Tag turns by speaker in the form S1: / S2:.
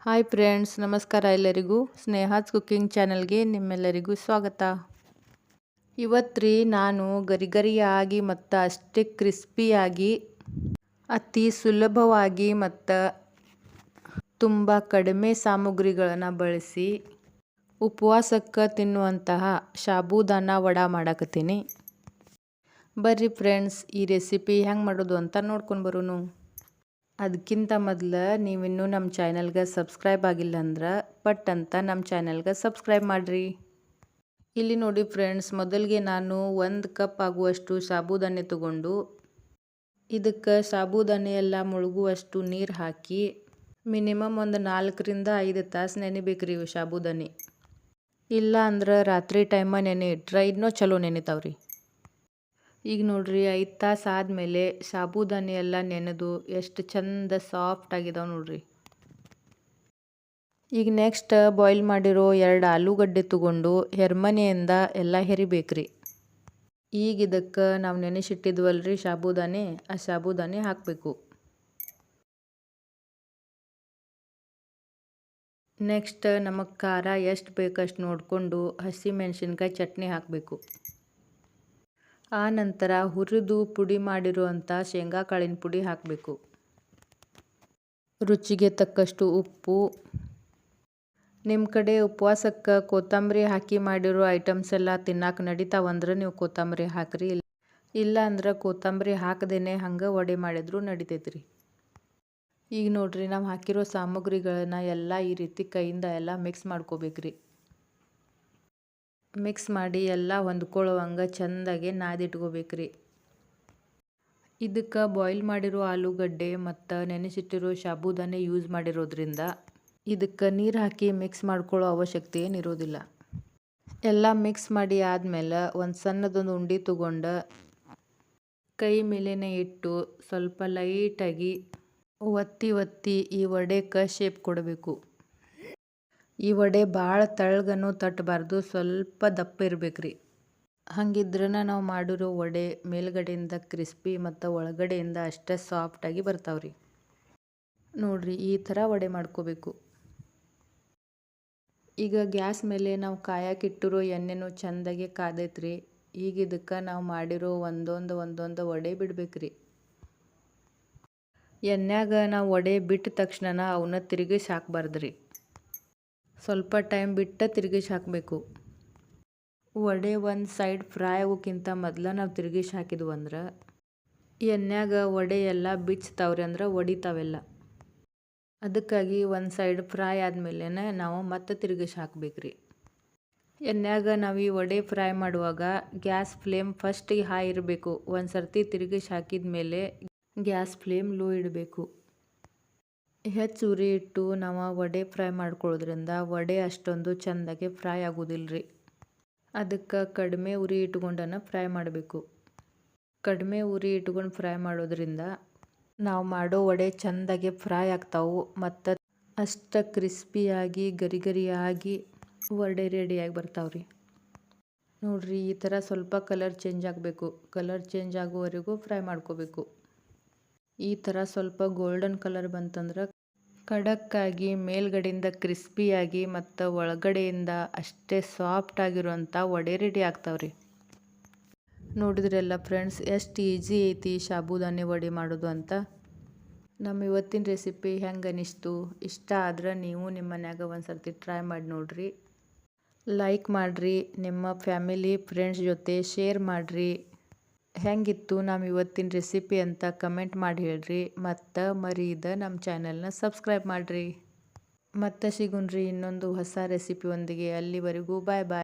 S1: Hi friends, ನಮಸ್ಕಾರ ಎಲ್ಲರಿಗೂ. ಸ್ನೇಹಾಸ್ cooking ಚಾನಲ್ಗೆ ನಿಮ್ಮೆಲ್ಲರಿಗೂ ಸ್ವಾಗತ. ಇವತ್ತು ನಾನು ಗರಿಗರಿಯಾಗಿ ಮತ್ತು ಅಷ್ಟೇ ಕ್ರಿಸ್ಪಿಯಾಗಿ ಅತಿ ಸುಲಭವಾಗಿ ಮತ್ತು ತುಂಬ ಕಡಿಮೆ ಸಾಮಗ್ರಿಗಳನ್ನು ಬಳಸಿ ಉಪವಾಸಕ್ಕೆ ತಿನ್ನುವಂತಹ ಸಾಬೂದಾನ ವಡಾ ಮಾಡಕತ್ತೀನಿ. ಬರ್ರಿ ಫ್ರೆಂಡ್ಸ್, ಈ ರೆಸಿಪಿ ಹೆಂಗೆ ಮಾಡೋದು ಅಂತ ನೋಡ್ಕೊಂಡು ಬರೋನು. ಅದಕ್ಕಿಂತ ಮೊದಲು ನೀವಿನ್ನೂ ನಮ್ಮ ಚಾನಲ್ಗೆ ಸಬ್ಸ್ಕ್ರೈಬ್ ಆಗಿಲ್ಲ ಅಂದ್ರೆ ಪಟ್ ಅಂತ ನಮ್ಮ ಚಾನಲ್ಗೆ ಸಬ್ಸ್ಕ್ರೈಬ್ ಮಾಡಿರಿ. ಇಲ್ಲಿ ನೋಡಿ ಫ್ರೆಂಡ್ಸ್, ಮೊದಲಿಗೆ ನಾನು 1 ಕಪ್ ಆಗುವಷ್ಟು ಸಾಬೂದಾನೆ ತಗೊಂಡು ಇದಕ್ಕೆ ಸಾಬೂದಾನೆ ಎಲ್ಲ ಮುಳುಗುವಷ್ಟು ನೀರು ಹಾಕಿ ಮಿನಿಮಮ್ ಒಂದು 4 ರಿಂದ 5 ತಾಸು ನೆನಿಬೇಕ್ರಿ ಇವು ಸಾಬೂದಾನೆ. ಇಲ್ಲ ಅಂದ್ರೆ ರಾತ್ರಿ ಟೈಮ ನೆನೆ ಇಟ್ರೆ ಇನ್ನೂ ಚಲೋ ನೆನಿತಾವ್ರಿ. ಈಗ ನೋಡ್ರಿ 5 ತಾಸು ಆದಮೇಲೆ ಸಾಬೂದಾನೆ ಎಲ್ಲ ನೆನೆದು ಎಷ್ಟು ಚಂದ ಸಾಫ್ಟ್ ಆಗಿದಾವೆ ನೋಡ್ರಿ. ಈಗ ನೆಕ್ಸ್ಟ್ ಬಾಯ್ಲ್ ಮಾಡಿರೋ 2 ಆಲೂಗಡ್ಡೆ ತಗೊಂಡು ಹೆರ್ಮನೆಯಿಂದ ಎಲ್ಲ ಹೆರಿಬೇಕ್ರಿ. ಈಗ ಇದಕ್ಕೆ ನಾವು ನೆನೆಸಿಟ್ಟಿದ್ವಲ್ರಿ ಸಾಬೂದಾನೆ, ಆ ಸಾಬೂದಾನೆ ಹಾಕಬೇಕು. ನೆಕ್ಸ್ಟ್ ನಮಗೆ ಖಾರ ಎಷ್ಟು ಬೇಕಷ್ಟು ನೋಡಿಕೊಂಡು ಹಸಿಮೆಣಸಿನ್ಕಾಯಿ ಚಟ್ನಿ ಹಾಕಬೇಕು. ಆ ನಂತರ ಹುರಿದು ಪುಡಿ ಮಾಡಿರುವಂಥ ಶೇಂಗಾ ಕಾಳಿನ ಪುಡಿ ಹಾಕಬೇಕು. ರುಚಿಗೆ ತಕ್ಕಷ್ಟು ಉಪ್ಪು. ನಿಮ್ಮ ಕಡೆ ಉಪವಾಸಕ್ಕೆ ಕೊತ್ತಂಬರಿ ಹಾಕಿ ಮಾಡಿರೋ ಐಟಮ್ಸ್ ಎಲ್ಲ ತಿನ್ನಕ್ಕೆ ನಡೀತಾವಂದ್ರೆ ನೀವು ಕೊತ್ತಂಬರಿ ಹಾಕ್ರಿ. ಇಲ್ಲ ಅಂದ್ರೆ ಕೊತ್ತಂಬರಿ ಹಾಕದೇನೆ ಹಂಗೆ ವಡೆ ಮಾಡಿದ್ರು ನಡಿತೈತ್ರಿ. ಈಗ ನೋಡ್ರಿ, ನಾವು ಹಾಕಿರೋ ಸಾಮಗ್ರಿಗಳನ್ನ ಎಲ್ಲ ಈ ರೀತಿ ಕೈಯಿಂದ ಎಲ್ಲ ಮಿಕ್ಸ್ ಮಾಡ್ಕೋಬೇಕ್ರಿ. ಮಿಕ್ಸ್ ಮಾಡಿ ಎಲ್ಲ ಹೊಂದ್ಕೊಳ್ಳೋವಂಗೆ ಚೆಂದಾಗೆ ನಾದಿಟ್ಕೋಬೇಕ್ರಿ. ಇದಕ್ಕೆ ಬಾಯ್ಲ್ ಮಾಡಿರೋ ಆಲೂಗಡ್ಡೆ ಮತ್ತು ನೆನೆಸಿಟ್ಟಿರೋ ಸಾಬೂದಾನೆ ಯೂಸ್ ಮಾಡಿರೋದ್ರಿಂದ ಇದಕ್ಕೆ ನೀರು ಹಾಕಿ ಮಿಕ್ಸ್ ಮಾಡ್ಕೊಳ್ಳೋ ಅವಶ್ಯಕತೆ ಏನಿರೋದಿಲ್ಲ. ಎಲ್ಲ ಮಿಕ್ಸ್ ಮಾಡಿ ಆದಮೇಲೆ ಒಂದು ಸಣ್ಣದೊಂದು ಉಂಡೆ ತಗೊಂಡು ಕೈ ಮೇಲೇನೆ ಇಟ್ಟು ಸ್ವಲ್ಪ ಲೈಟಾಗಿ ಒತ್ತಿ ಈ ವಡೆಗೆ ಶೇಪ್ ಕೊಡಬೇಕು. ಈ ವಡೆ ಭಾಳ ತೆಳ್ಳಗನೂ ತಟ್ಟಬಾರ್ದು, ಸ್ವಲ್ಪ ದಪ್ಪ ಇರಬೇಕ್ರಿ. ಹಂಗಿದ್ರೆ ನಾವು ಮಾಡಿರೋ ವಡೆ ಮೇಲ್ಗಡೆಯಿಂದ ಕ್ರಿಸ್ಪಿ ಮತ್ತು ಒಳಗಡೆಯಿಂದ ಅಷ್ಟೇ ಸಾಫ್ಟಾಗಿ ಬರ್ತಾವ್ರಿ. ನೋಡ್ರಿ, ಈ ಥರ ವಡೆ ಮಾಡ್ಕೋಬೇಕು. ಈಗ ಗ್ಯಾಸ್ ಮೇಲೆ ನಾವು ಕಾಯಕ್ಕಿಟ್ಟಿರೋ ಎಣ್ಣೆನೂ ಚೆಂದಾಗಿ ಕಾದೈತ್ರಿ. ಈಗ ಇದಕ್ಕೆ ನಾವು ಮಾಡಿರೋ ಒಂದೊಂದು ವಡೆ ಬಿಡ್ಬೇಕ್ರಿ. ಎಣ್ಣೆಯಾಗ ನಾವು ವಡೆ ಬಿಟ್ಟ ತಕ್ಷಣ ಅವನ್ನ ತಿರುಗಿಸಿ ಹಾಕಬಾರ್ದ್ರಿ. ಸ್ವಲ್ಪ ಟೈಮ್ ಬಿಟ್ಟು ತಿರುಗಿಸಿ ಹಾಕಬೇಕು. ವಡೆ ಒಂದು ಸೈಡ್ ಫ್ರೈ ಆಗೋಕ್ಕಿಂತ ಮೊದಲು ನಾವು ತಿರುಗಿಸಿ ಹಾಕಿದ್ವು ಅಂದ್ರೆ ಎಣ್ಣೆಯಾಗ ವಡೆ ಎಲ್ಲ ಬಿಚ್ತಾವ್ರಿ, ಅಂದ್ರೆ ಒಡಿತಾವೆಲ್ಲ. ಅದಕ್ಕಾಗಿ ಒಂದು ಸೈಡ್ ಫ್ರೈ ಆದಮೇಲೆ ನಾವು ಮತ್ತೆ ತಿರುಗಿಸಿ ಹಾಕಬೇಕ್ರಿ. ಎಣ್ಣೆಯಾಗ ನಾವು ಈ ವಡೆ ಫ್ರೈ ಮಾಡುವಾಗ ಗ್ಯಾಸ್ ಫ್ಲೇಮ್ ಫಸ್ಟಿಗೆ ಹೈ ಇರಬೇಕು. ಒಂದು ಸರ್ತಿ ತಿರುಗಿಸಿ ಹಾಕಿದ ಮೇಲೆ ಗ್ಯಾಸ್ ಫ್ಲೇಮ್ ಲೋ ಇಡಬೇಕು. ಹೆಚ್ಚು ಉರಿ ಇಟ್ಟು ನಾವು ವಡೆ ಫ್ರೈ ಮಾಡ್ಕೊಳ್ಳೋದ್ರಿಂದ ವಡೆ ಅಷ್ಟೊಂದು ಚೆಂದಾಗಿ ಫ್ರೈ ಆಗೋದಿಲ್ರಿ. ಅದಕ್ಕೆ ಕಡಿಮೆ ಉರಿ ಇಟ್ಕೊಂಡನ ಫ್ರೈ ಮಾಡಬೇಕು. ಕಡಿಮೆ ಉರಿ ಇಟ್ಕೊಂಡು ಫ್ರೈ ಮಾಡೋದ್ರಿಂದ ನಾವು ಮಾಡೋ ವಡೆ ಚೆಂದಾಗಿ ಫ್ರೈ ಆಗ್ತಾವೆ ಮತ್ತು ಅಷ್ಟು ಕ್ರಿಸ್ಪಿಯಾಗಿ ಗರಿಗರಿಯಾಗಿ ವಡೆ ರೆಡಿಯಾಗಿ ಬರ್ತಾವ್ರಿ. ನೋಡ್ರಿ, ಈ ಥರ ಸ್ವಲ್ಪ ಕಲರ್ ಚೇಂಜ್ ಆಗಬೇಕು. ಕಲರ್ ಚೇಂಜ್ ಆಗೋವರೆಗೂ ಫ್ರೈ ಮಾಡ್ಕೋಬೇಕು. ಈ ಥರ ಸ್ವಲ್ಪ ಗೋಲ್ಡನ್ ಕಲರ್ ಬಂತಂದ್ರೆ ಖಡಕ್ಕಾಗಿ ಮೇಲ್ಗಡೆಯಿಂದ ಕ್ರಿಸ್ಪಿಯಾಗಿ ಮತ್ತು ಒಳಗಡೆಯಿಂದ ಅಷ್ಟೇ ಸಾಫ್ಟ್ ಆಗಿರುವಂಥ ವಡೆ ರೆಡಿ ಆಗ್ತಾವ್ರಿ. ನೋಡಿದ್ರಲ್ಲ ಫ್ರೆಂಡ್ಸ್, ಎಷ್ಟು ಈಸಿ ಐತಿ ಸಾಬೂದಾನೆ ವಡೆ ಮಾಡೋದು ಅಂತ. ನಮ್ಮ ಇವತ್ತಿನ ರೆಸಿಪಿ ಹೆಂಗೆ ಅನಿಸ್ತು? ಇಷ್ಟ ಆದ್ರೆ ನೀವು ನಿಮ್ಮ ಮನ್ಯಾಗ ಒಂದು ಸರ್ತಿ ಟ್ರೈ ಮಾಡಿ ನೋಡ್ರಿ. ಲೈಕ್ ಮಾಡಿರಿ, ನಿಮ್ಮ ಫ್ಯಾಮಿಲಿ ಫ್ರೆಂಡ್ಸ್ ಜೊತೆ ಶೇರ್ ಮಾಡಿರಿ. ಹೆಂಗಿತ್ತು ನಮ್ಮ ಇವತ್ತಿನ ರೆಸಿಪಿ ಅಂತ ಕಮೆಂಟ್ ಮಾಡಿ ಹೇಳ್ರಿ. ಮತ್ತು ಮರೀದ ನಮ್ಮ ಚಾನಲ್ನ ಸಬ್ಸ್ಕ್ರೈಬ್ ಮಾಡಿರಿ. ಮತ್ತೆ ಸಿಗುಣ್ರಿ ಇನ್ನೊಂದು ಹೊಸ ರೆಸಿಪಿ ಒಂದಿಗೆ. ಅಲ್ಲಿವರೆಗೂ ಬಾಯ್ ಬಾಯ್.